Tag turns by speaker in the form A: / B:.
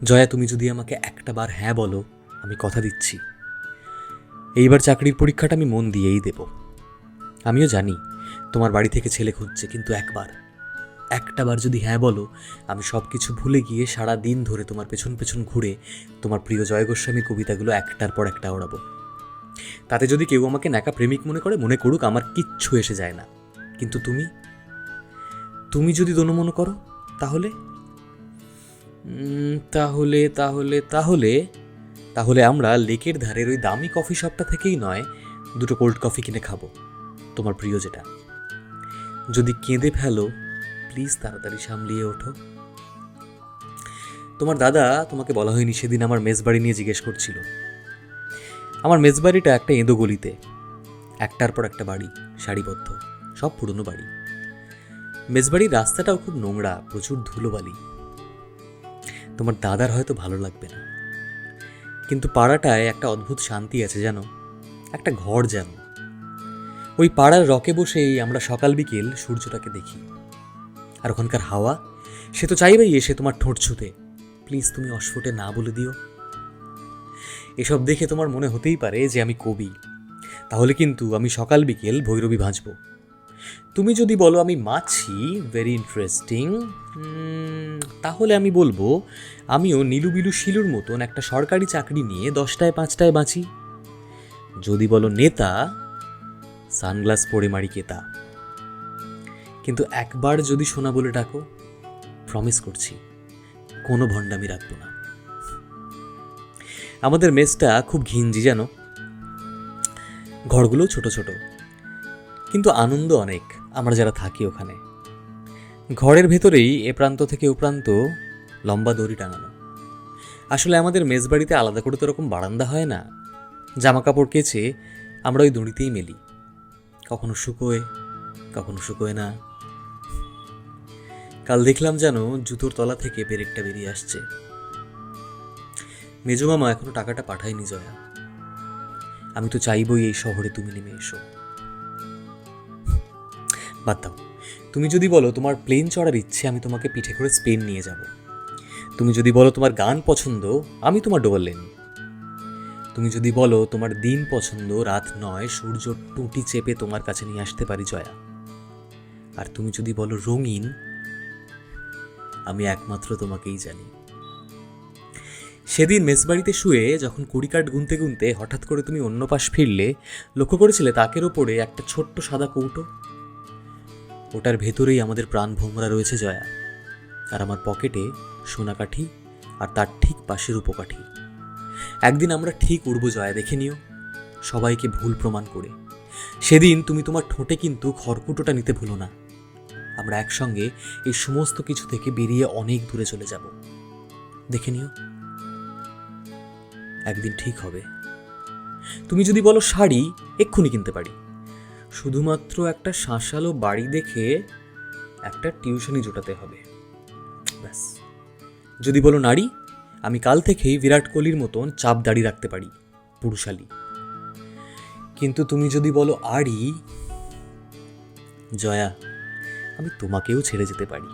A: জয়া, তুমি যদি আমাকে একটা বার হ্যাঁ বলো, আমি কথা দিচ্ছি এইবার চাকরির পরীক্ষাটা আমি মন দিয়েই দেব। আমিও জানি তোমার বাড়ি থেকে ছেলে খুঁজছে, কিন্তু একটা বার যদি হ্যাঁ বলো, আমি সব কিছু ভুলে গিয়ে সারা দিন ধরে তোমার পেছন পেছন ঘুরে তোমার প্রিয় জয় গোস্বামীর কবিতাগুলো একটার পর একটা ওড়াবো। তাতে যদি কেউ আমাকে ন্যাকা প্রেমিক মনে করে, মনে করুক, আমার কিচ্ছু এসে যায় না। কিন্তু তুমি তুমি যদি দোনো মনে করো, তাহলে তাহলে তাহলে তাহলে তাহলে আমরা লেকের ধারের ওই দামি কফি শপটা থেকেই নয়, দুটো কোল্ড কফি কিনে খাবো, তোমার প্রিয় যেটা। যদি কেঁদে ফেলো, প্লিজ তাড়াতাড়ি সামলিয়ে ওঠো। তোমার দাদা, তোমাকে বলা হয়নি, সেদিন আমার মেসবাড়ি নিয়ে জিজ্ঞেস করছিল। আমার মেসবাড়িটা একটা এঁদো গলিতে, একটার পর একটা বাড়ি, সারিবদ্ধ, সব পুরনো বাড়ি। মেসবাড়ির রাস্তাটাও খুব নোংরা, প্রচুর ধুলোবালি। তোমার দাদার হয়তো ভালো লাগবে না, কিন্তু পাড়াটায় একটা অদ্ভুত শান্তি আছে, জানো, একটা ঘর যেন। ওই পাড়ার রকে বসেই আমরা সকাল বিকেল সূর্যটাকে দেখি। আর ওখানকার হাওয়া, সে তো চাইবেই এসে তোমার ঠোঁট ছুঁতে। প্লিজ তুমি অস্ফুটে না বলে দিও। এসব দেখে তোমার মনে হতেই পারে যে আমি কবি, তাহলে কিন্তু আমি সকাল বিকেল ভৈরবী ভাঁজব। তুমি যদি বলো আমি মাছি, ভেরি ইন্টারেস্টিং, তাহলে আমি বলবো আমিও নীলুবিলু শিলুর মতন একটা সরকারি চাকরি নিয়ে 10টায় 5টায় বাঁচি। যদি বলো নেতা, সানগ্লাস পরে মারি কেতা। কিন্তু একবার যদি সোনা বলে ডাকো, প্রমিস করছি কোনো ভণ্ডামি রাখবো না। আমাদের মেসটা খুব ঘিঞ্জি, জানো, ঘরগুলো ছোট ছোট, কিন্তু আনন্দ অনেক আমরা যারা থাকি ওখানে। ঘরের ভেতরেই এ প্রান্ত থেকে ও প্রান্ত লম্বা দড়ি টাঙানো। আসলে আমাদের মেসবাড়িতে আলাদা করে তো এরকম বারান্দা হয় না। জামা কাপড় কেচে আমরা ওই দড়িতেই মেলি, কখনো শুকোয় না। কাল দেখলাম যেন জুতোর তলা থেকে পেরেকটা বেরিয়ে আসছে। মেজো মামা এখনো টাকাটা পাঠায়নি জয়া। আমি তো চাইবই এই শহরে তুমি নেমে এসো। বাদ দাও, তুমি যদি বলো তোমার প্লেন চড়ার ইচ্ছে, আমি তোমাকে পিঠে করে স্পেন নিয়ে যাব। তুমি যদি বলো তোমার গান পছন্দ, আমি তোমার ডোবার লেন। তুমি যদি বলো তোমার দিন পছন্দ, রাত নয়, সূর্য টুটি চেপে তোমার কাছে নিয়ে আসতে পারি জয়া। আর তুমি যদি বলো রঙিন, আমি একমাত্র তোমাকেই জানি। সেদিন মেসবাড়িতে শুয়ে যখন কুড়ি কাঠ গুনতে গুনতে হঠাৎ করে তুমি অন্য পাশ ফিরলে, লক্ষ্য করেছিলে তাকের ওপরে একটা ছোট্ট সাদা কৌটো? ওটার ভেতরেই আমাদের প্রাণ ভোমরা রয়েছে জয়া। আর আমার পকেটে সোনাকাঠি, আর তার ঠিক পাশে রূপকাঠি। একদিন আমরা ঠিক উড়ব জয়া, দেখে নিও, সবাইকে ভুল প্রমাণ করে। সেদিন তুমি তোমার ঠোঁটে কিন্তু খড়কুটোটা নিতে ভুলো না। আমরা একসঙ্গে এই সমস্ত কিছু থেকে বেরিয়ে অনেক দূরে চলে যাব, দেখে নিও, একদিন ঠিক হবে। তুমি যদি বলো শাড়ি, এক্ষুনি কিনতে পারি, শুধুমাত্র একটা শাঁসালো বাড়ি দেখে একটা টিউশনি জোটাতে হবে, ব্যাস। যদি বলো নারী, আমি কাল থেকেই বিরাট কোহলির মতন চাপ দাড়ি রাখতে পারি, পুরুষালী। কিন্তু তুমি যদি বলো আড়ি, জয়া, আমি তোমাকেও ছেড়ে যেতে পারি।